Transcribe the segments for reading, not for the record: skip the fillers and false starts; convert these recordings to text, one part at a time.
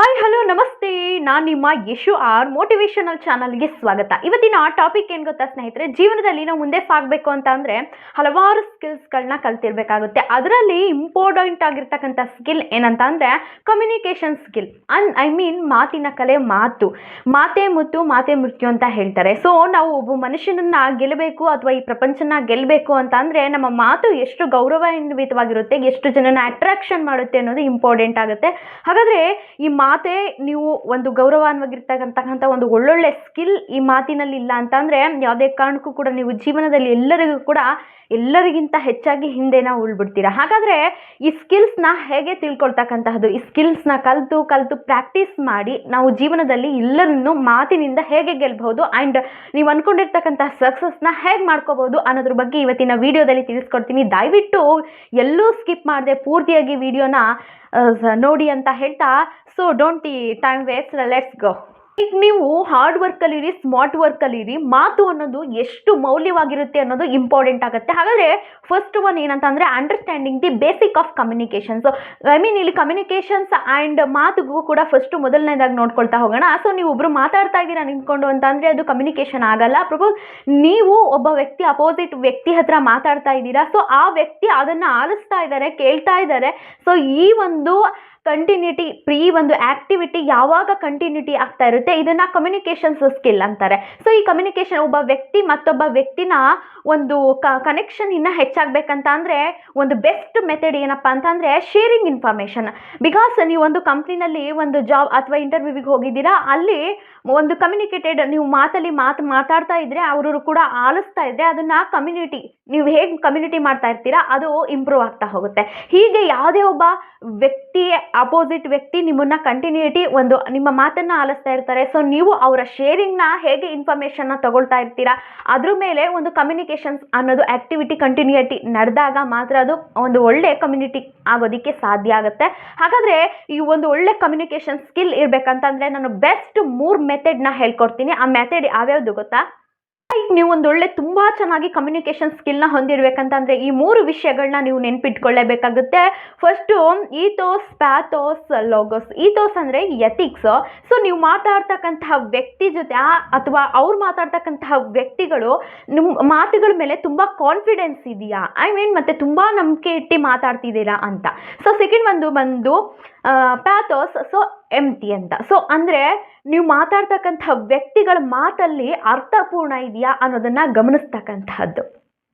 Hi hello ನಮಸ್ತೆ. ನಾನು ನಿಮ್ಮ ಯಶು ಆರ್ ಮೋಟಿವೇಶನಲ್ ಚಾನಲ್ಗೆ ಸ್ವಾಗತ. ಇವತ್ತಿನ ಟಾಪಿಕ್ ಏನು ಗೊತ್ತಾ ಸ್ನೇಹಿತರೆ, ಜೀವನದಲ್ಲಿ ನಾವು ಮುಂದೆ ಸಾಗಬೇಕು ಅಂತ ಅಂದರೆ ಹಲವಾರು ಸ್ಕಿಲ್ಸ್ಗಳನ್ನ ಕಲ್ತಿರ್ಬೇಕಾಗುತ್ತೆ. ಅದರಲ್ಲಿ ಇಂಪಾರ್ಟೆಂಟ್ ಆಗಿರ್ತಕ್ಕಂಥ ಸ್ಕಿಲ್ ಏನಂತ ಅಂದರೆ ಕಮ್ಯುನಿಕೇಷನ್ ಸ್ಕಿಲ್. ಐ ಮೀನ್ ಮಾತಿನ ಕಲೆ. ಮಾತೇ ಮುತ್ತು ಮಾತೇ ಮೃತ್ಯು ಅಂತ ಹೇಳ್ತಾರೆ. ಸೊ ನಾವು ಒಬ್ಬ ಮನುಷ್ಯನನ್ನ ಗೆಲ್ಲಬೇಕು ಅಥವಾ ಈ ಪ್ರಪಂಚನ ಗೆಲ್ಲಬೇಕು ಅಂತ ಅಂದರೆ ನಮ್ಮ ಮಾತು ಎಷ್ಟು ಗೌರವಾನ್ವಿತವಾಗಿರುತ್ತೆ, ಎಷ್ಟು ಜನನ ಅಟ್ರಾಕ್ಷನ್ ಮಾಡುತ್ತೆ ಅನ್ನೋದು ಇಂಪಾರ್ಟೆಂಟ್ ಆಗುತ್ತೆ. ಹಾಗಾದರೆ ಈ ಮಾತೇ ನೀವು ಒಂದು ಗೌರವಾನ್ವಾಗಿರ್ತಕ್ಕಂತಹ ಒಂದು ಒಳ್ಳೊಳ್ಳೆ ಸ್ಕಿಲ್ ಈ ಮಾತಿನಲ್ಲಿ ಇಲ್ಲ ಅಂತಂದರೆ ಯಾವುದೇ ಕಾರಣಕ್ಕೂ ಕೂಡ ನೀವು ಜೀವನದಲ್ಲಿ ಎಲ್ಲರಿಗಿಂತ ಹೆಚ್ಚಾಗಿ ಹಿಂದೆನ ಉಳ್ಬಿಡ್ತೀರಾ. ಹಾಗಾದರೆ ಈ ಸ್ಕಿಲ್ಸ್ನ ಹೇಗೆ ತಿಳ್ಕೊಳ್ತಕ್ಕಂತಹದ್ದು, ಈ ಸ್ಕಿಲ್ಸ್ನ ಕಲಿತು ಪ್ರಾಕ್ಟೀಸ್ ಮಾಡಿ ನಾವು ಜೀವನದಲ್ಲಿ ಎಲ್ಲರನ್ನು ಮಾತಿನಿಂದ ಹೇಗೆ ಗೆಲ್ಲಬಹುದು ಆ್ಯಂಡ್ ನೀವು ಅಂದ್ಕೊಂಡಿರ್ತಕ್ಕಂಥ ಸಕ್ಸಸ್ನ ಹೇಗೆ ಮಾಡ್ಕೋಬಹುದು ಅನ್ನೋದ್ರ ಬಗ್ಗೆ ಇವತ್ತಿನ ವಿಡಿಯೋದಲ್ಲಿ ತಿಳಿಸ್ಕೊಡ್ತೀನಿ. ದಯವಿಟ್ಟು ಎಲ್ಲೂ ಸ್ಕಿಪ್ ಮಾಡದೆ ಪೂರ್ತಿಯಾಗಿ ವಿಡಿಯೋನ ನೋಡಿ ಅಂತ ಹೇಳ್ತಾ, so don't time waste, let's go. ಈಗ ನೀವು ಹಾರ್ಡ್ ವರ್ಕ್ ಕಲೀರಿ, ಸ್ಮಾರ್ಟ್ ವರ್ಕ್ ಕಲೀರಿ. ಮಾತು ಅನ್ನೋದು ಎಷ್ಟು ಮೌಲ್ಯವಾಗಿರುತ್ತೆ ಅನ್ನೋದು ಇಂಪಾರ್ಟೆಂಟ್ ಆಗುತ್ತೆ. ಹಾಗಾದರೆ ಫಸ್ಟ್ ಒನ್ ಏನಂತ ಅಂದರೆ understanding the basic of communications. I mean ಇಲ್ಲಿ ಕಮ್ಯುನಿಕೇಷನ್ಸ್ ಆ್ಯಂಡ್ ಮಾತುಗೂ ಕೂಡ ಫಸ್ಟ್ ಮೊದಲನೇದಾಗಿ ನೋಡ್ಕೊಳ್ತಾ ಹೋಗೋಣ. ಸೊ ನೀವು ಒಬ್ಬರು ಮಾತಾಡ್ತಾ ಇದ್ದೀರಾ ನಿಂತ್ಕೊಂಡು ಅಂತ ಅಂದರೆ ಅದು ಕಮ್ಯುನಿಕೇಷನ್ ಆಗಲ್ಲ. ಪ್ರಪೋಸ್ ನೀವು ಒಬ್ಬ ವ್ಯಕ್ತಿ ಅಪೋಸಿಟ್ ವ್ಯಕ್ತಿ ಹತ್ರ ಮಾತಾಡ್ತಾ ಇದ್ದೀರಾ, ಸೊ ಆ ವ್ಯಕ್ತಿ ಅದನ್ನು ಆಲಿಸ್ತಾ ಇದ್ದಾರೆ, ಕೇಳ್ತಾ ಇದ್ದಾರೆ. ಸೊ ಈ ಒಂದು ಕಂಟಿನ್ಯೂಟಿ, ಈ ಒಂದು ಆಕ್ಟಿವಿಟಿ ಯಾವಾಗ ಕಂಟಿನ್ಯೂಟಿ ಆಗ್ತಾ ಇರುತ್ತೆ ಇದನ್ನ ಕಮ್ಯುನಿಕೇಷನ್ಸ್ ಸ್ಕಿಲ್ ಅಂತಾರೆ. ಸೊ ಈ ಕಮ್ಯುನಿಕೇಷನ್ ಒಬ್ಬ ವ್ಯಕ್ತಿ ಮತ್ತೊಬ್ಬ ವ್ಯಕ್ತಿನ ಒಂದು ಕನೆಕ್ಷನ್ ಇನ್ನೂ ಹೆಚ್ಚಾಗಬೇಕಂತ ಅಂದರೆ ಒಂದು ಬೆಸ್ಟ್ ಮೆಥಡ್ ಏನಪ್ಪ ಅಂತಂದರೆ ಶೇರಿಂಗ್ ಇನ್ಫಾರ್ಮೇಷನ್. ಬಿಕಾಸ್ ನೀವು ಒಂದು ಕಂಪ್ನಿನಲ್ಲಿ ಒಂದು ಜಾಬ್ ಅಥವಾ ಇಂಟರ್ವ್ಯೂವಿಗೆ ಹೋಗಿದ್ದೀರಾ, ಅಲ್ಲಿ ಒಂದು ಕಮ್ಯುನಿಕೇಟೆಡ್ ನೀವು ಮಾತಾಡ್ತಾ ಇದ್ರೆ ಅವರು ಕೂಡ ಆಲಿಸ್ತಾ ಇದ್ರೆ ಅದನ್ನ ನೀವು ಹೇಗೆ ಕಮ್ಯುನಿಟಿ ಮಾಡ್ತಾ ಇರ್ತೀರಾ ಅದು ಇಂಪ್ರೂವ್ ಆಗ್ತಾ ಹೋಗುತ್ತೆ. ಹೀಗೆ ಯಾವುದೇ ಒಬ್ಬ ವ್ಯಕ್ತಿ ಅಪೋಸಿಟ್ ವ್ಯಕ್ತಿ ನಿಮ್ಮನ್ನ ಕಂಟಿನ್ಯೂಟಿ ಒಂದು ನಿಮ್ಮ ಮಾತನ್ನ ಆಲಿಸ್ತಾ ಇರ್ತಾರೆ. ಸೊ ನೀವು ಅವರ ಶೇರಿಂಗ್ನ ಹೇಗೆ ಇನ್ಫಾರ್ಮೇಷನ್ನ ತಗೊಳ್ತಾ ಇರ್ತೀರಾ ಅದ್ರ ಮೇಲೆ ಒಂದು ಕಮ್ಯುನಿಕೇಷನ್ಸ್ ಅನ್ನೋದು ಆಕ್ಟಿವಿಟಿ ಕಂಟಿನ್ಯೂಟಿ ನಡೆದಾಗ ಮಾತ್ರ ಅದು ಒಂದು ಒಳ್ಳೆ ಕಮ್ಯುನಿಟಿ ಆಗೋದಕ್ಕೆ ಸಾಧ್ಯ ಆಗುತ್ತೆ. ಹಾಗಾದರೆ ಈ ಒಂದು ಒಳ್ಳೆ ಕಮ್ಯುನಿಕೇಷನ್ ಸ್ಕಿಲ್ ಇರಬೇಕಂತಂದರೆ ನಾನು ಬೆಸ್ಟ್ 3 ಮೆಥಡ್ನ ಹೇಳ್ಕೊಡ್ತೀನಿ. ಆ ಮೆಥಡ್ ಯಾವ್ಯಾವುದು ಗೊತ್ತಾ? ನೀವು ಒಂದು ಒಳ್ಳೆ ತುಂಬ ಚೆನ್ನಾಗಿ ಕಮ್ಯುನಿಕೇಷನ್ ಸ್ಕಿಲ್ನ ಹೊಂದಿರಬೇಕಂತಂದರೆ ಈ 3 ವಿಷಯಗಳನ್ನ ನೀವು ನೆನ್ಪಿಟ್ಕೊಳ್ಳೇಬೇಕಾಗುತ್ತೆ. First ethos, pathos, logos. Ethos ಅಂದರೆ ಎಥಿಕ್ಸ್. ಸೊ ನೀವು ಮಾತಾಡ್ತಕ್ಕಂತಹ ವ್ಯಕ್ತಿ ಜೊತೆ ಅಥವಾ ಅವ್ರು ಮಾತಾಡ್ತಕ್ಕಂತಹ ವ್ಯಕ್ತಿಗಳು ನಿಮ್ಮ ಮಾತುಗಳ ಮೇಲೆ ತುಂಬ ಕಾನ್ಫಿಡೆನ್ಸ್ ಇದೆಯಾ, ಐ ಮೀನ್ ಮತ್ತು ತುಂಬ ನಂಬಿಕೆ ಇಟ್ಟು ಮಾತಾಡ್ತಿದ್ದೀರಾ ಅಂತ. ಸೊ ಸೆಕೆಂಡ್ ಬಂದು ಪ್ಯಾಥೋಸ್, ಸೊ ಎಂಟಿ ಅಂತ. ಸೊ ಅಂದರೆ ನೀವು ಮಾತಾಡ್ತಕ್ಕಂಥ ವ್ಯಕ್ತಿಗಳ ಮಾತಲ್ಲಿ ಅರ್ಥಪೂರ್ಣ ಇದೆಯಾ ಅನ್ನೋದನ್ನು ಗಮನಿಸ್ತಕ್ಕಂಥದ್ದು.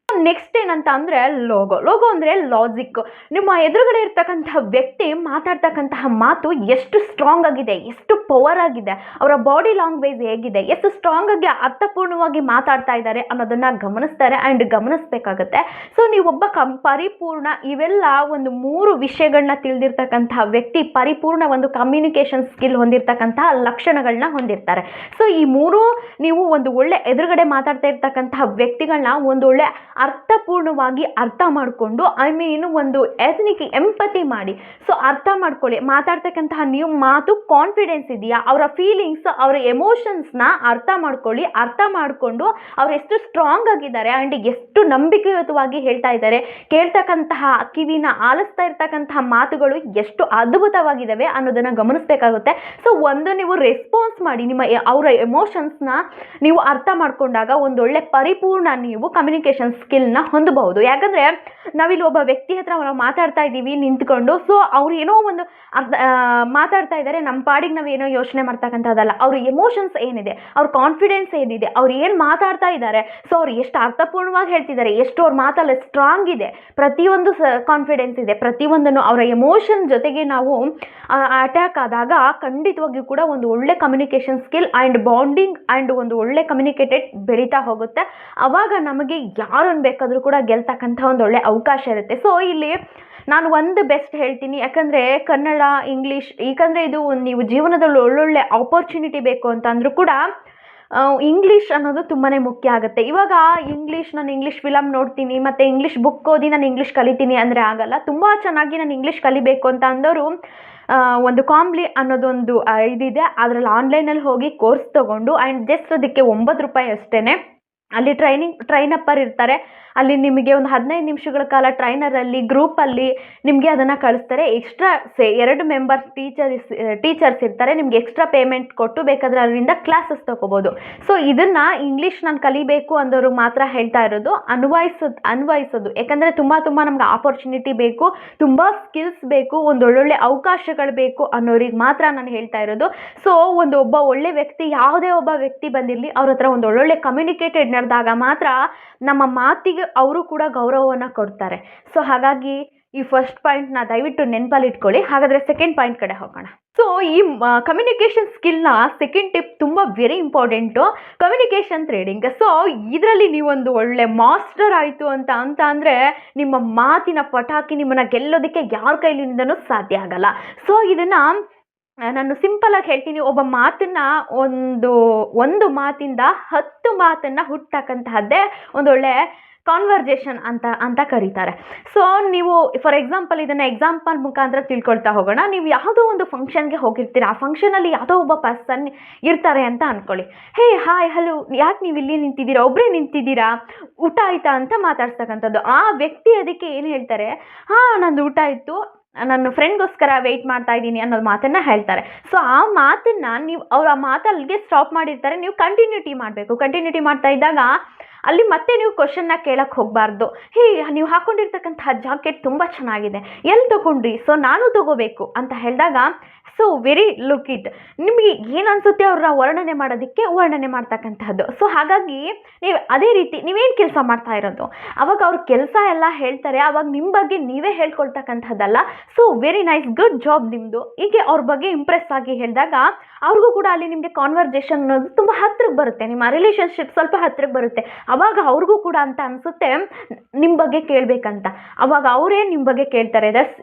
ನೆಕ್ಸ್ಟ್ ಏನಂತ ಅಂದರೆ ಲೋಗೋ ಅಂದರೆ ಲಾಜಿಕ್. ನಿಮ್ಮ ಎದುರುಗಡೆ ಇರ್ತಕ್ಕಂತಹ ವ್ಯಕ್ತಿ ಮಾತಾಡ್ತಕ್ಕಂತಹ ಮಾತು ಎಷ್ಟು ಸ್ಟ್ರಾಂಗ್ ಆಗಿದೆ, ಎಷ್ಟು ಪವರ್ ಆಗಿದೆ, ಅವರ ಬಾಡಿ ಲ್ಯಾಂಗ್ವೇಜ್ ಹೇಗಿದೆ, ಎಷ್ಟು ಸ್ಟ್ರಾಂಗ್ ಆಗಿ ಅರ್ಥಪೂರ್ಣವಾಗಿ ಮಾತಾಡ್ತಾ ಇದ್ದಾರೆ ಅನ್ನೋದನ್ನು ಗಮನಿಸ್ತಾರೆ ಆ್ಯಂಡ್ ಗಮನಿಸಬೇಕಾಗತ್ತೆ. ಸೊ ನೀವೊಬ್ಬ ಪರಿಪೂರ್ಣ ಇವೆಲ್ಲ ಒಂದು 3 ವಿಷಯಗಳನ್ನ ತಿಳಿದಿರ್ತಕ್ಕಂತಹ ವ್ಯಕ್ತಿ ಪರಿಪೂರ್ಣ ಒಂದು ಕಮ್ಯುನಿಕೇಷನ್ ಸ್ಕಿಲ್ ಹೊಂದಿರತಕ್ಕಂತಹ ಲಕ್ಷಣಗಳನ್ನ ಹೊಂದಿರ್ತಾರೆ. ಸೊ ಈ 3 ನೀವು ಒಂದು ಒಳ್ಳೆ ಎದುರುಗಡೆ ಮಾತಾಡ್ತಾ ಇರ್ತಕ್ಕಂತಹ ವ್ಯಕ್ತಿಗಳನ್ನ ಒಂದು ಒಳ್ಳೆ ಅರ್ಥಪೂರ್ಣವಾಗಿ ಅರ್ಥ ಮಾಡಿಕೊಂಡು ಐ ಮೀನ್ ಒಂದು ಎಂಪತಿ ಮಾಡಿ. ಸೊ ಅರ್ಥ ಮಾಡ್ಕೊಳ್ಳಿ, ಮಾತಾಡ್ತಕ್ಕಂತಹ ನೀವು ಮಾತು ಕಾನ್ಫಿಡೆನ್ಸ್ ಇದೆಯಾ, ಅವರ ಫೀಲಿಂಗ್ಸ್, ಅವರ ಎಮೋಷನ್ಸ್ನ ಅರ್ಥ ಮಾಡ್ಕೊಳ್ಳಿ. ಅರ್ಥ ಮಾಡಿಕೊಂಡು ಅವ್ರು ಎಷ್ಟು ಸ್ಟ್ರಾಂಗ್ ಆಗಿದ್ದಾರೆ ಆ್ಯಂಡ್ ಎಷ್ಟು ನಂಬಿಕೆಯುತವಾಗಿ ಹೇಳ್ತಾ ಇದ್ದಾರೆ, ಕೇಳ್ತಕ್ಕಂತಹ ಕಿವಿನ ಆಲಿಸ್ತಾ ಇರ್ತಕ್ಕಂತಹ ಮಾತುಗಳು ಎಷ್ಟು ಅದ್ಭುತವಾಗಿದ್ದಾವೆ ಅನ್ನೋದನ್ನು ಗಮನಿಸಬೇಕಾಗುತ್ತೆ. ಸೊ ಒಂದು ನೀವು ರೆಸ್ಪಾನ್ಸ್ ಮಾಡಿ, ಅವರ ಎಮೋಷನ್ಸ್ನ ನೀವು ಅರ್ಥ ಮಾಡ್ಕೊಂಡಾಗ ಒಂದೊಳ್ಳೆ ಪರಿಪೂರ್ಣ ನೀವು ಕಮ್ಯುನಿಕೇಷನ್ ಸ್ಕಿಲ್ನ ಹೊಂದಬಹುದು. ಯಾಕಂದರೆ ನಾವಿಲ್ಲಿ ಒಬ್ಬ ವ್ಯಕ್ತಿ ಹತ್ರ ನಾವು ಮಾತಾಡ್ತಾ ಇದ್ದೀವಿ ನಿಂತ್ಕೊಂಡು, ಸೊ ಅವ್ರು ಏನೋ ಒಂದು ಮಾತಾಡ್ತಾ ಇದ್ದಾರೆ, ನಮ್ಮ ಪಾಡಿಗೆ ನಾವೇನೋ ಯೋಚನೆ ಮಾಡ್ತಕ್ಕಂಥದ್ದಲ್ಲ. ಅವ್ರ ಎಮೋಷನ್ಸ್ ಏನಿದೆ, ಅವ್ರ ಕಾನ್ಫಿಡೆನ್ಸ್ ಏನಿದೆ, ಅವ್ರು ಏನು ಮಾತಾಡ್ತಾ ಇದ್ದಾರೆ, ಸೊ ಅವ್ರು ಎಷ್ಟು ಅರ್ಥಪೂರ್ಣವಾಗಿ ಹೇಳ್ತಿದ್ದಾರೆ, ಎಷ್ಟು ಅವ್ರ ಮಾತಲ್ಲಿ ಸ್ಟ್ರಾಂಗ್ ಇದೆ, ಪ್ರತಿಯೊಂದು ಕಾನ್ಫಿಡೆನ್ಸ್ ಇದೆ, ಪ್ರತಿಯೊಂದನ್ನು ಅವರ ಎಮೋಷನ್ ಜೊತೆಗೆ ನಾವು ಅಟ್ಯಾಕ್ ಆದಾಗ ಖಂಡಿತವಾಗಿಯೂ ಕೂಡ ಒಂದು ಒಳ್ಳೆ communication skill and bonding and ಒಂದು ಒಳ್ಳೆ ಕಮ್ಯುನಿಕೇಟೆಡ್ ಬೆಳೀತಾ ಹೋಗುತ್ತೆ. ಆವಾಗ ನಮಗೆ ಯಾರನ್ನು ಬೇಕಾದರೂ ಕೂಡ ಗೆಲ್ತಕ್ಕಂಥ ಒಂದು ಒಳ್ಳೆ ಅವಕಾಶ ಇರುತ್ತೆ. ಸೊ ಇಲ್ಲಿ ನಾನು ಒಂದು ಬೆಸ್ಟ್ ಹೇಳ್ತೀನಿ, ಯಾಕಂದರೆ ಕನ್ನಡ, ಇಂಗ್ಲೀಷ್, ಯಾಕಂದರೆ ಇದು ನೀವು ಜೀವನದಲ್ಲಿ ಒಳ್ಳೊಳ್ಳೆ ಆಪರ್ಚುನಿಟಿ ಬೇಕು ಅಂತಂದರೂ ಕೂಡ ಇಂಗ್ಲೀಷ್ ಅನ್ನೋದು ತುಂಬಾ ಮುಖ್ಯ ಆಗುತ್ತೆ. ಇವಾಗ ನಾನು ಇಂಗ್ಲೀಷ್ ಫಿಲಮ್ ನೋಡ್ತೀನಿ ಮತ್ತು ಇಂಗ್ಲೀಷ್ ಬುಕ್ ಓದಿ ನಾನು ಇಂಗ್ಲೀಷ್ ಕಲಿತೀನಿ ಅಂದರೆ ಆಗಲ್ಲ. ತುಂಬ ಚೆನ್ನಾಗಿ ನಾನು ಇಂಗ್ಲೀಷ್ ಕಲಿಬೇಕು ಅಂತ ಅಂದವರು ಒಂದು ಕಾಂಬ್ಲಿ ಅನ್ನೋದೊಂದು ಇದಿದೆ, ಅದರಲ್ಲಿ ಆನ್ಲೈನಲ್ಲಿ ಹೋಗಿ ಕೋರ್ಸ್ ತೊಗೊಂಡು ಆ್ಯಂಡ್ ಜಸ್ಟ್ ಅದಕ್ಕೆ 9 ರೂಪಾಯಿ ಅಷ್ಟೇ ಅಲ್ಲಿ ಟ್ರೈನಪ್ಪರ್ ಇರ್ತಾರೆ. ಅಲ್ಲಿ ನಿಮಗೆ ಒಂದು 15 ನಿಮಿಷಗಳ ಕಾಲ ಟ್ರೈನರಲ್ಲಿ ಗ್ರೂಪಲ್ಲಿ ನಿಮಗೆ ಅದನ್ನು ಕಳಿಸ್ತಾರೆ. ಎಕ್ಸ್ಟ್ರಾ 2 ಮೆಂಬರ್ಸ್ ಟೀಚರ್ಸ್ ಇರ್ತಾರೆ. ನಿಮ್ಗೆ ಎಕ್ಸ್ಟ್ರಾ ಪೇಮೆಂಟ್ ಕೊಟ್ಟು ಬೇಕಾದರೆ ಅದರಿಂದ ಕ್ಲಾಸಸ್ ತೊಗೋಬೋದು. ಸೊ ಇದನ್ನು ಇಂಗ್ಲೀಷ್ ನಾನು ಕಲಿಬೇಕು ಅಂದವರು ಮಾತ್ರ ಹೇಳ್ತಾ ಇರೋದು. ಅನ್ವಯಿಸೋದು ಯಾಕಂದರೆ ತುಂಬ ನಮ್ಗೆ ಆಪರ್ಚುನಿಟಿ ಬೇಕು, ತುಂಬ ಸ್ಕಿಲ್ಸ್ ಬೇಕು, ಒಂದು ಒಳ್ಳೊಳ್ಳೆ ಅವಕಾಶಗಳು ಬೇಕು ಅನ್ನೋರಿಗೆ ಮಾತ್ರ ನಾನು ಹೇಳ್ತಾ ಇರೋದು. ಸೊ ಒಬ್ಬ ಒಳ್ಳೆ ವ್ಯಕ್ತಿ, ಯಾವುದೇ ಒಬ್ಬ ವ್ಯಕ್ತಿ ಬಂದಿರಲಿ, ಅವ್ರ ಹತ್ರ ಒಂದು ಒಳ್ಳೊಳ್ಳೆ ಕಮ್ಯುನಿಕೇಟೆಡ್ ನಡೆದಾಗ ಮಾತ್ರ ನಮ್ಮ ಮಾತಿಗೆ ಅವರು ಕೂಡ ಗೌರವವನ್ನು ಕೊಡ್ತಾರೆ. ಸೊ ಹಾಗಾಗಿ ಈ ಫಸ್ಟ್ ಪಾಯಿಂಟ್ನ ದಯವಿಟ್ಟು ನೆನಪಲ್ಲಿ ಇಟ್ಕೊಳ್ಳಿ. ಹಾಗಾದರೆ ಸೆಕೆಂಡ್ ಪಾಯಿಂಟ್ ಕಡೆ ಹೋಗೋಣ. ಸೊ ಈ ಕಮ್ಯುನಿಕೇಷನ್ ಸ್ಕಿಲ್ನ ಸೆಕೆಂಡ್ ಟಿಪ್ ತುಂಬ very important, communication trading. So ಇದರಲ್ಲಿ ನೀವೊಂದು ಒಳ್ಳೆ ಮಾಸ್ಟರ್ ಆಯಿತು ಅಂತ ಅಂದರೆ ನಿಮ್ಮ ಮಾತಿನ ಪಟಾಕಿ ನಿಮ್ಮನ್ನು ಗೆಲ್ಲೋದಕ್ಕೆ ಯಾರ ಕೈಲಿಂದನೂ ಸಾಧ್ಯ ಆಗಲ್ಲ. ಸೊ ಇದನ್ನು ನಾನು ಸಿಂಪಲಾಗಿ ಹೇಳ್ತೀನಿ. ಒಬ್ಬ ಮಾತನ್ನು ಒಂದು ಮಾತಿಂದ 10 ಮಾತನ್ನು ಹುಟ್ಟತಕ್ಕಂತಹದ್ದೇ ಒಂದೊಳ್ಳೆ ಕಾನ್ವರ್ಜೇಷನ್ ಅಂತ ಕರೀತಾರೆ. ಸೊ ನೀವು ಫಾರ್ ಎಕ್ಸಾಂಪಲ್ ಇದನ್ನು ಎಕ್ಸಾಂಪಲ್ ಮುಖಾಂತರ ತಿಳ್ಕೊಳ್ತಾ ಹೋಗೋಣ. ನೀವು ಯಾವುದೋ ಒಂದು ಫಂಕ್ಷನ್ಗೆ ಹೋಗಿರ್ತೀರ, ಆ ಫಂಕ್ಷನಲ್ಲಿ ಯಾವುದೋ ಒಬ್ಬ ಪರ್ಸನ್ ಇರ್ತಾರೆ ಅಂತ ಅಂದ್ಕೊಳ್ಳಿ. ಹೇ ಹಾಯ್ ಹಲೋ, ಯಾಕೆ ನೀವು ಇಲ್ಲಿ ನಿಂತಿದ್ದೀರಾ, ಒಬ್ಬರೇ ನಿಂತಿದ್ದೀರಾ, ಊಟ ಆಯಿತಾ ಅಂತ ಮಾತಾಡ್ಸ್ತಕ್ಕಂಥದ್ದು. ಆ ವ್ಯಕ್ತಿ ಅದಕ್ಕೆ ಏನು ಹೇಳ್ತಾರೆ, ಹಾಂ ನಂದು ಊಟ ಆಯಿತು, ನನ್ನ ಫ್ರೆಂಡ್ಗೋಸ್ಕರ ವೆಯ್ಟ್ ಮಾಡ್ತಾ ಇದ್ದೀನಿ ಅನ್ನೋದು ಮಾತನ್ನು ಹೇಳ್ತಾರೆ. ಸೊ ಆ ಮಾತನ್ನು ಅವ್ರು ಆ ಮಾತಲ್ಲಿಗೆ ಸ್ಟಾಪ್ ಮಾಡಿರ್ತಾರೆ, ನೀವು ಕಂಟಿನ್ಯೂಟಿ ಮಾಡಬೇಕು. ಕಂಟಿನ್ಯೂಟಿ ಮಾಡ್ತಾ ಇದ್ದಾಗ ಅಲ್ಲಿ ಮತ್ತೆ ನೀವು ಕ್ವಶನ್ನ ಕೇಳಕ್ಕೆ ಹೋಗಬಾರ್ದು. ಹೇ ನೀವು ಹಾಕ್ಕೊಂಡಿರ್ತಕ್ಕಂಥ ಜಾಕೆಟ್ ತುಂಬ ಚೆನ್ನಾಗಿದೆ, ಎಲ್ಲಿ ತೊಗೊಂಡ್ರಿ, ಸೊ ನಾನು ತೊಗೋಬೇಕು ಅಂತ ಹೇಳಿದಾಗ ಸೊ ವೆರಿ ಲುಕ್ ಇಟ್, ನಿಮಗೆ ಏನು ಅನಿಸುತ್ತೆ ಅವ್ರನ್ನ ವರ್ಣನೆ ಮಾಡ್ತಕ್ಕಂಥದ್ದು. ಸೊ ಹಾಗಾಗಿ ನೀವು ಅದೇ ರೀತಿ ನೀವೇನು ಕೆಲಸ ಮಾಡ್ತಾ ಇರೋದು, ಅವಾಗ ಅವ್ರ ಕೆಲಸ ಎಲ್ಲ ಹೇಳ್ತಾರೆ, ಅವಾಗ ನಿಮ್ಮ ಬಗ್ಗೆ ನೀವೇ ಹೇಳ್ಕೊಳ್ತಕ್ಕಂಥದ್ದಲ್ಲ. So very nice, good job ನಿಮ್ಮದು, ಹೀಗೆ ಅವ್ರ ಬಗ್ಗೆ ಇಂಪ್ರೆಸ್ ಆಗಿ ಹೇಳಿದಾಗ ಅವ್ರಿಗೂ ಕೂಡ ಅಲ್ಲಿ ನಿಮಗೆ ಕಾನ್ವರ್ಜೇಷನ್ ಅನ್ನೋದು ತುಂಬ ಹತ್ತಿರಕ್ಕೆ ಬರುತ್ತೆ, ನಿಮ್ಮ ರಿಲೇಷನ್ಶಿಪ್ ಸ್ವಲ್ಪ ಹತ್ತಿರಕ್ಕೆ ಬರುತ್ತೆ. ಅವಾಗ ಅವ್ರಿಗೂ ಕೂಡ ಅಂತ ಅನಿಸುತ್ತೆ ನಿಮ್ಮ ಬಗ್ಗೆ ಕೇಳಬೇಕಂತ, ಅವಾಗ ಅವರೇ ನಿಮ್ಮ ಬಗ್ಗೆ ಕೇಳ್ತಾರೆ.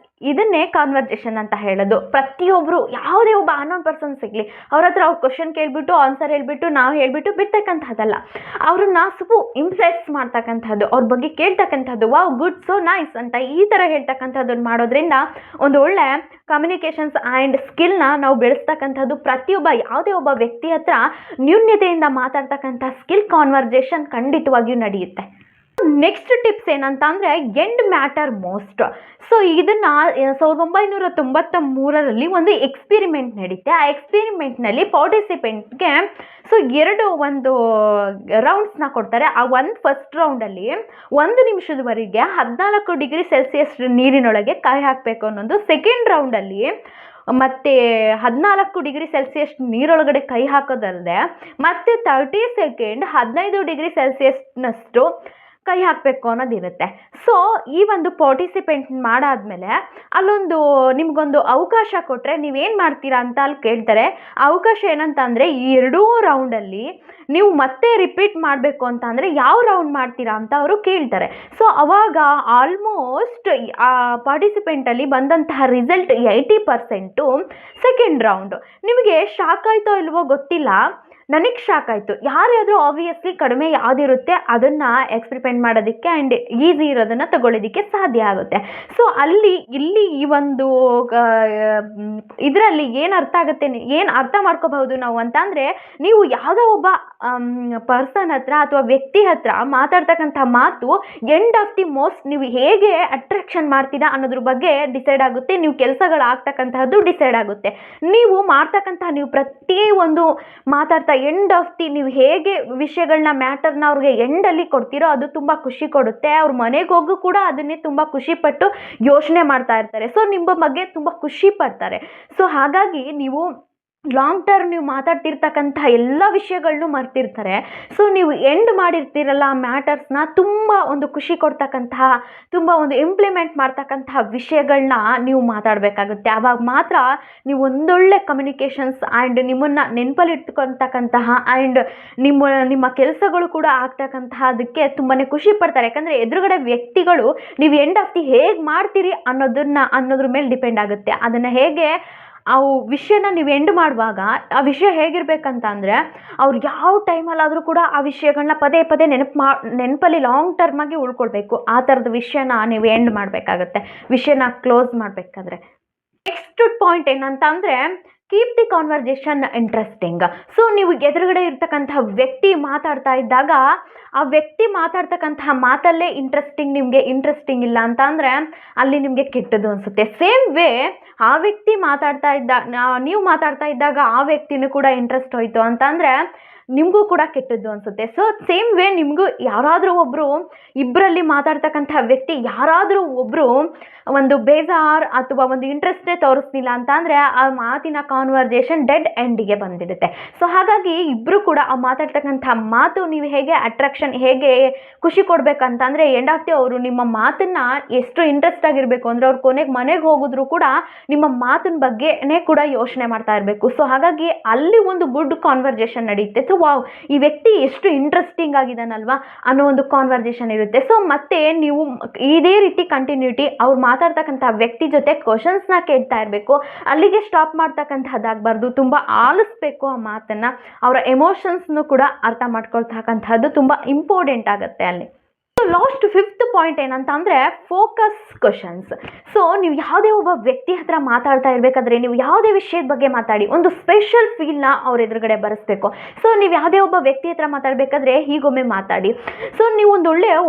ಇದನ್ನೇ ಕಾನ್ವರ್ಜೇಷನ್ ಅಂತ ಹೇಳೋದು. ಪ್ರತಿಯೊಬ್ಬರು ಯಾವುದೇ ಒಬ್ಬ ಅನ್ನೋನ್ ಪರ್ಸನ್ ಸಿಗಲಿ, ಅವ್ರ ಹತ್ರ ಅವ್ರು ಕ್ವಶನ್ ಕೇಳಿಬಿಟ್ಟು ಆನ್ಸರ್ ಹೇಳ್ಬಿಟ್ಟು ನಾವು ಹೇಳ್ಬಿಟ್ಟು ಬಿಡ್ತಕ್ಕಂಥದ್ದಲ್ಲ, ಅವ್ರನ್ನ ಸ್ವಲ್ಪ ಇಂಪ್ರೆಸ್ ಮಾಡ್ತಕ್ಕಂಥದ್ದು, ಅವ್ರ ಬಗ್ಗೆ ಕೇಳ್ತಕ್ಕಂಥದ್ದು, ವಾವ್ ಗುಡ್ ಸೊ ನೈಸ್ ಅಂತ ಈ ಥರ ಹೇಳ್ತಕ್ಕಂಥದ್ದನ್ನು ಮಾಡೋದ್ರಿಂದ ಒಂದು ಒಳ್ಳೆ ಕಮ್ಯುನಿಕೇಷನ್ಸ್ ಆ್ಯಂಡ್ ಸ್ಕಿಲ್ನ ನಾವು ಬೆಳೆಸ್ತಕ್ಕಂಥದ್ದು. ಯಾವುದೇ ಒಬ್ಬ ವ್ಯಕ್ತಿ ಹತ್ರ ನ್ಯೂನ್ಯತೆಯಿಂದ ಮಾತಾಡ್ತಕ್ಕಂಥ ಸ್ಕಿಲ್ ಕಾನ್ವರ್ಜೇಷನ್ ಖಂಡಿತವಾಗಿಯೂ ನಡೆಯುತ್ತೆ. ನೆಕ್ಸ್ಟ್ ಟಿಪ್ಸ್ ಏನಂತ ಅಂದರೆ ಎಂಡ್ ಮ್ಯಾಟರ್ ಮೋಸ್ಟ್. ಸೊ ಇದನ್ನು 1993ರಲ್ಲಿ ಒಂದು ಎಕ್ಸ್ಪೆರಿಮೆಂಟ್ ನಡೀತೆ. ಆ ಎಕ್ಸ್ಪೆರಿಮೆಂಟ್ನಲ್ಲಿ ಪಾರ್ಟಿಸಿಪೆಂಟ್ಗೆ ಸೊ ಒಂದು ರೌಂಡ್ಸ್ನ ಕೊಡ್ತಾರೆ. ಆ ಫಸ್ಟ್ ರೌಂಡಲ್ಲಿ 1 ನಿಮಿಷದವರೆಗೆ 14 ಡಿಗ್ರಿ ಸೆಲ್ಸಿಯಸ್ ನೀರಿನೊಳಗೆ ಕೈ ಹಾಕಬೇಕು ಅನ್ನೋದು. ಸೆಕೆಂಡ್ ರೌಂಡಲ್ಲಿ ಮತ್ತು 14 ಡಿಗ್ರಿ ಸೆಲ್ಸಿಯಸ್ ನೀರೊಳಗಡೆ ಕೈ ಹಾಕೋದಲ್ಲದೆ ಮತ್ತೆ 30 ಸೆಕೆಂಡ್ 15 ಡಿಗ್ರಿ ಸೆಲ್ಸಿಯಸ್ನಷ್ಟು ಕೈ ಹಾಕಬೇಕು ಅನ್ನೋದಿರುತ್ತೆ. ಸೊ ಈ ಒಂದು ಪಾರ್ಟಿಸಿಪೆಂಟ್ ಮಾಡಾದ್ಮೇಲೆ ಅಲ್ಲೊಂದು ನಿಮಗೊಂದು ಅವಕಾಶ ಕೊಟ್ಟರೆ ನೀವೇನು ಮಾಡ್ತೀರಾ ಅಂತ ಅಲ್ಲಿ ಕೇಳ್ತಾರೆ. ಅವಕಾಶ ಏನಂತ ಅಂದರೆ ಈ 2 ರೌಂಡಲ್ಲಿ ನೀವು ಮತ್ತೆ ರಿಪೀಟ್ ಮಾಡಬೇಕು ಅಂತ ಅಂದರೆ ಯಾವ ರೌಂಡ್ ಮಾಡ್ತೀರಾ ಅಂತ ಅವರು ಕೇಳ್ತಾರೆ. ಸೊ ಅವಾಗ ಆಲ್ಮೋಸ್ಟ್ ಆ ಪಾರ್ಟಿಸಿಪೆಂಟಲ್ಲಿ ಬಂದಂತಹ ರಿಸಲ್ಟ್ 80% ಸೆಕೆಂಡ್ ರೌಂಡು. ನಿಮಗೆ ಶಾಕ್ ಆಯಿತೋ ಇಲ್ವೋ ಗೊತ್ತಿಲ್ಲ, ನನಗೆ ಶಾಕ್ ಆಯಿತು. ಯಾರಾದರೂ ಆಬ್ವಿಯಸ್ಲಿ ಕಡಿಮೆ ಯಾವುದಿರುತ್ತೆ ಅದನ್ನು ಎಕ್ಸ್ಪೆರಿಮೆಂಟ್ ಮಾಡೋದಕ್ಕೆ ಆ್ಯಂಡ್ ಈಸಿ ಇರೋದನ್ನು ತಗೊಳ್ಳೋದಕ್ಕೆ ಸಾಧ್ಯ ಆಗುತ್ತೆ. ಸೊ ಇಲ್ಲಿ ಈ ಒಂದು ಇದರಲ್ಲಿ ಏನು ಅರ್ಥ ಮಾಡ್ಕೋಬಹುದು ನಾವು ಅಂತ ಅಂದರೆ, ನೀವು ಯಾವುದೋ ಒಬ್ಬ ಪರ್ಸನ್ ಹತ್ರ ಅಥವಾ ವ್ಯಕ್ತಿ ಹತ್ರ ಮಾತಾಡ್ತಕ್ಕಂಥ ಮಾತು ಎಂಡ್ ಆಫ್ ದಿ ಮೋಸ್ಟ್ ನೀವು ಹೇಗೆ ಅಟ್ರಾಕ್ಷನ್ ಮಾಡ್ತೀರಾ ಅನ್ನೋದ್ರ ಬಗ್ಗೆ ಡಿಸೈಡ್ ಆಗುತ್ತೆ. ನೀವು ಕೆಲಸಗಳಾಗ್ತಕ್ಕಂತಹದ್ದು ಡಿಸೈಡ್ ಆಗುತ್ತೆ. ನೀವು ಮಾಡ್ತಕ್ಕಂತಹ ನೀವು ಪ್ರತಿಯೊಂದು ಮಾತಾಡ್ತಾ ಎಂಡ್ ಆಫ್ ದಿ ನೀವು ಹೇಗೆ ವಿಷಯಗಳನ್ನ ಮ್ಯಾಟರ್ನ ಅವ್ರಿಗೆ ಎಂಡಲ್ಲಿ ಕೊಡ್ತೀರೋ ಅದು ತುಂಬ ಖುಷಿ ಕೊಡುತ್ತೆ. ಅವ್ರ ಮನೆಗೆ ಹೋಗು ಕೂಡ ಅದನ್ನೇ ತುಂಬ ಖುಷಿಪಟ್ಟು ಯೋಚನೆ ಮಾಡ್ತಾ ಇರ್ತಾರೆ. ಸೊ ನಿಮ್ಮ ಬಗ್ಗೆ ತುಂಬ ಖುಷಿ ಪಡ್ತಾರೆ. ಸೊ ಹಾಗಾಗಿ ನೀವು ಲಾಂಗ್ ಟರ್ಮ್ ನೀವು ಮಾತಾಡ್ತಿರ್ತಕ್ಕಂಥ ಎಲ್ಲ ವಿಷಯಗಳನ್ನೂ ಮರ್ತಿರ್ತಾರೆ. ಸೊ ನೀವು ಎಂಡ್ ಮಾಡಿರ್ತೀರಲ್ಲ ಮ್ಯಾಟರ್ಸ್ನ, ತುಂಬ ಒಂದು ಖುಷಿ ಕೊಡ್ತಕ್ಕಂತಹ, ತುಂಬ ಒಂದು ಇಂಪ್ಲಿಮೆಂಟ್ ಮಾಡ್ತಕ್ಕಂತಹ ವಿಷಯಗಳನ್ನ ನೀವು ಮಾತಾಡಬೇಕಾಗುತ್ತೆ. ಆವಾಗ ಮಾತ್ರ ನೀವು ಒಂದೊಳ್ಳೆ ಕಮ್ಯುನಿಕೇಷನ್ಸ್ ಆ್ಯಂಡ್ ನಿಮ್ಮನ್ನು ನೆನಪಲ್ಲಿ ಇಟ್ಕೊಳ್ತಕ್ಕಂತಹ ಆ್ಯಂಡ್ ನಿಮ್ಮ ಕೆಲಸಗಳು ಕೂಡ ಆಗ್ತಕ್ಕಂತಹದಕ್ಕೆ ತುಂಬಾ ಖುಷಿ ಪಡ್ತಾರೆ. ಯಾಕಂದರೆ ಎದುರುಗಡೆ ವ್ಯಕ್ತಿಗಳು ನೀವು ಎಂಡ್ ಆಫ್ ದಿ ಹೇಗೆ ಮಾಡ್ತೀರಿ ಅನ್ನೋದ್ರ ಮೇಲೆ ಡಿಪೆಂಡ್ ಆಗುತ್ತೆ. ಅದನ್ನು ಹೇಗೆ ಆ ವಿಷಯನ ನೀವು ಎಂಡ್ ಮಾಡುವಾಗ ಆ ವಿಷಯ ಹೇಗಿರ್ಬೇಕಂತ ಅಂದರೆ, ಅವ್ರು ಯಾವ ಟೈಮಲ್ಲಾದರೂ ಕೂಡ ಆ ವಿಷಯಗಳನ್ನ ಪದೇ ಪದೇ ನೆನಪಲ್ಲಿ ಲಾಂಗ್ ಟರ್ಮಾಗಿ ಉಳ್ಕೊಳ್ಬೇಕು. ಆ ಥರದ ವಿಷಯನ ನೀವು ಎಂಡ್ ಮಾಡಬೇಕಾಗತ್ತೆ, ವಿಷಯನ ಕ್ಲೋಸ್ ಮಾಡಬೇಕಾದ್ರೆ. ನೆಕ್ಸ್ಟ್ ಪಾಯಿಂಟ್ ಏನಂತ ಅಂದರೆ, keep the conversation interesting. So ನೀವು ಎದುರುಗಡೆ ಇರ್ತಕ್ಕಂತಹ ವ್ಯಕ್ತಿ ಮಾತಾಡ್ತಾ ಇದ್ದಾಗ ಆ ವ್ಯಕ್ತಿ ಮಾತಾಡ್ತಕ್ಕಂತಹ ಮಾತಲ್ಲೇ ನಿಮಗೆ ಇಂಟ್ರೆಸ್ಟಿಂಗ್ ಇಲ್ಲ ಅಂತ ಅಂದರೆ ಅಲ್ಲಿ ನಿಮಗೆ ಕೆಟ್ಟದ್ದು ಅನಿಸುತ್ತೆ. ಸೇಮ್ ವೇ ಆ ವ್ಯಕ್ತಿ ನೀವು ಮಾತಾಡ್ತಾ ಇದ್ದಾಗ ಆ ವ್ಯಕ್ತಿನೂ ಕೂಡ ಇಂಟ್ರೆಸ್ಟ್ ಹೋಯಿತು ಅಂತ ಅಂದರೆ ನಿಮಗೂ ಕೂಡ ಕೆಟ್ಟದ್ದು ಅನಿಸುತ್ತೆ. ಸೊ ಸೇಮ್ ವೇ ನಿಮಗೂ ಯಾರಾದರೂ ಒಬ್ಬರು ಇಬ್ಬರಲ್ಲಿ ಮಾತಾಡ್ತಕ್ಕಂಥ ವ್ಯಕ್ತಿ ಯಾರಾದರೂ ಒಬ್ಬರು ಒಂದು ಬೇಜಾರು ಅಥವಾ ಒಂದು ಇಂಟ್ರೆಸ್ಟೇ ತೋರಿಸ್ತಿಲ್ಲ ಅಂತ ಅಂದರೆ ಆ ಮಾತಿನ ಕಾನ್ವರ್ಜೇಷನ್ ಡೆಡ್ ಎಂಡಿಗೆ ಬಂದ್ಬಿಡುತ್ತೆ. ಸೊ ಹಾಗಾಗಿ ಇಬ್ಬರು ಕೂಡ ಆ ಮಾತಾಡ್ತಕ್ಕಂಥ ಮಾತು ನೀವು ಹೇಗೆ ಖುಷಿ ಕೊಡಬೇಕಂತಂದರೆ ಎಂಡ್ ಆಫ್ ದಿ ಅವರು ನಿಮ್ಮ ಮಾತನ್ನು ಎಷ್ಟು ಇಂಟ್ರೆಸ್ಟ್ ಆಗಿರಬೇಕು ಅಂದರೆ ಅವ್ರು ಕೊನೆಗೆ ಮನೆಗೆ ಹೋಗಿದ್ರು ಕೂಡ ನಿಮ್ಮ ಮಾತಿನ ಬಗ್ಗೆನೇ ಕೂಡ ಯೋಚನೆ ಮಾಡ್ತಾ ಇರಬೇಕು. ಸೊ ಹಾಗಾಗಿ ಅಲ್ಲಿ ಒಂದು ಗುಡ್ ಕಾನ್ವರ್ಜೇಷನ್ ನಡೆಯುತ್ತೆ. ಸೊ ವಾವ್, ಈ ವ್ಯಕ್ತಿ ಎಷ್ಟು ಇಂಟ್ರೆಸ್ಟಿಂಗ್ ಆಗಿದಾನಲ್ವಾ ಅನ್ನೋ ಒಂದು ಕಾನ್ವರ್ಜೇಷನ್ ಇರುತ್ತೆ. ಸೊ ಮತ್ತೆ ನೀವು ಇದೇ ರೀತಿ ಕಂಟಿನ್ಯೂಟಿ ಅವ್ರು ಮಾತಾಡ್ತಕ್ಕಂಥ ವ್ಯಕ್ತಿ ಜೊತೆ ಕ್ವಶನ್ಸ್ನ ಕೇಳ್ತಾ ಇರಬೇಕು. ಅಲ್ಲಿಗೆ ಸ್ಟಾಪ್ ಮಾಡ್ತಕ್ಕಂಥದ್ದಾಗಬಾರ್ದು. ತುಂಬ ಆಲಿಸ್ಬೇಕು ಆ ಮಾತನ್ನು. ಅವರ ಎಮೋಷನ್ಸ್ನು ಕೂಡ ಅರ್ಥ ಮಾಡ್ಕೊಳ್ತಕ್ಕಂಥದ್ದು ತುಂಬ ಇಂಪಾರ್ಟೆಂಟ್ ಆಗುತ್ತೆ ಅಲ್ಲಿ. ಲಾಸ್ಟ್ 5th ಪಾಯಿಂಟ್ ಏನಂತ ಅಂದರೆ ಫೋಕಸ್ ಕ್ವಶನ್ಸ್. ಸೊ ನೀವು ಯಾವುದೇ ಒಬ್ಬ ವ್ಯಕ್ತಿ ಹತ್ರ ಮಾತಾಡ್ತಾ ಇರಬೇಕಾದ್ರೆ ನೀವು ಯಾವುದೇ ವಿಷಯದ ಬಗ್ಗೆ ಮಾತಾಡಿ ಒಂದು ಸ್ಪೆಷಲ್ ಫೀಲ್ನ ಅವ್ರ ಎದುರುಗಡೆ ಬರೆಸ್ಬೇಕು. ಸೊ ನೀವು ಯಾವುದೇ ಒಬ್ಬ ವ್ಯಕ್ತಿ ಹತ್ರ ಮಾತಾಡಬೇಕಾದ್ರೆ ಹೀಗೊಮ್ಮೆ ಮಾತಾಡಿ. ಸೊ ನೀವು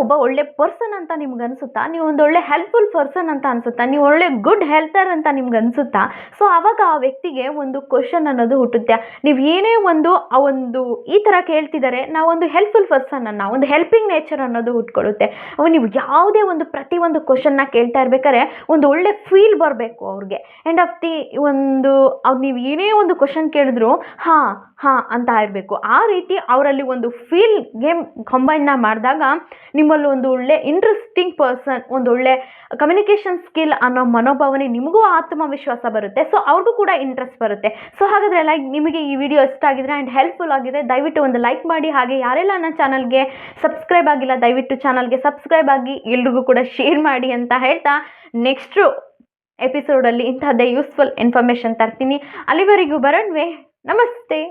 ಒಬ್ಬ ಒಳ್ಳೆ ಪರ್ಸನ್ ಅಂತ ನಿಮ್ಗೆ ಅನಿಸುತ್ತಾ, ನೀವು ಒಂದು ಒಳ್ಳೆ ಹೆಲ್ಪ್ಫುಲ್ ಪರ್ಸನ್ ಅಂತ ಅನಿಸುತ್ತಾ, ನೀವು ಒಳ್ಳೆ ಗುಡ್ ಹೆಲ್ತರ್ ಅಂತ ನಿಮ್ಗೆ ಅನಿಸುತ್ತಾ. ಸೊ ಆವಾಗ ಆ ವ್ಯಕ್ತಿಗೆ ಒಂದು ಕ್ವಶನ್ ಅನ್ನೋದು ಹುಟ್ಟುತ್ತೆ. ನೀವು ಏನೇ ಒಂದು ಈ ಥರ ಕೇಳ್ತಿದ್ದಾರೆ, ನಾವೊಂದು ಹೆಲ್ಪ್ಫುಲ್ ಪರ್ಸನ್ ಒಂದು ಹೆಲ್ಪಿಂಗ್ ನೇಚರ್ ಅನ್ನೋದು ಹುಟ್ಕೊಳ್ಳುತ್ತೆ. ನೀವು ಯಾವುದೇ ಪ್ರತಿಯೊಂದು ಕ್ವಶನ್ನ ಕೇಳ್ತಾ ಇರ್ಬೇಕಾದ್ರೆ ಒಂದು ಒಳ್ಳೆ ಫೀಲ್ ಬರಬೇಕು ಅವ್ರಿಗೆ. ಎಂಡ್ ಆಫ್ ದಿ ನೀವು ಏನೇ ಒಂದು ಕ್ವಶನ್ ಕೇಳಿದ್ರು ಹಾಂ ಅಂತ ಇರಬೇಕು. ಆ ರೀತಿ ಅವರಲ್ಲಿ ಒಂದು ಫೀಲ್ ಗೇಮ್ ಕಂಬೈನ್ನ ಮಾಡಿದಾಗ ನಿಮ್ಮಲ್ಲಿ ಒಂದು ಒಳ್ಳೆ ಇಂಟ್ರೆಸ್ಟಿಂಗ್ ಪರ್ಸನ್, ಒಂದು ಒಳ್ಳೆ ಕಮ್ಯುನಿಕೇಷನ್ ಸ್ಕಿಲ್ ಅನ್ನೋ ಮನೋಭಾವನೆ, ನಿಮಗೂ ಆತ್ಮವಿಶ್ವಾಸ ಬರುತ್ತೆ. ಸೊ ಅವ್ರಿಗೂ ಕೂಡ ಇಂಟ್ರೆಸ್ಟ್ ಬರುತ್ತೆ. ಸೊ ಹಾಗಾದರೆ ನಿಮಗೆ ಈ ವಿಡಿಯೋ ಇಷ್ಟ ಆಗಿದ್ರೆ ಆ್ಯಂಡ್ ಹೆಲ್ಪ್ಫುಲ್ ಆಗಿದೆ ದಯವಿಟ್ಟು ಒಂದು ಲೈಕ್ ಮಾಡಿ. ಹಾಗೆ ಯಾರೆಲ್ಲ ನನ್ನ ಚಾನಲ್ಗೆ ಸಬ್ಸ್ಕ್ರೈಬ್ ಆಗಿಲ್ಲ ದಯವಿಟ್ಟು ಚಾನಲ್ಗೆ ಸಬ್ಸ್ಕ್ರೈಬ್ ಆಗಿ ಎಲ್ರಿಗೂ ಕೂಡ ಶೇರ್ ಮಾಡಿ ಅಂತ ಹೇಳ್ತಾ ನೆಕ್ಸ್ಟು ಎಪಿಸೋಡಲ್ಲಿ ಇಂತಹದ್ದೇ ಯೂಸ್ಫುಲ್ ಇನ್ಫಾರ್ಮೇಷನ್ ತರ್ತೀನಿ. ಅಲ್ಲಿವರೆಗೂ ಬರೋಣ್ವೆ. ನಮಸ್ತೆ.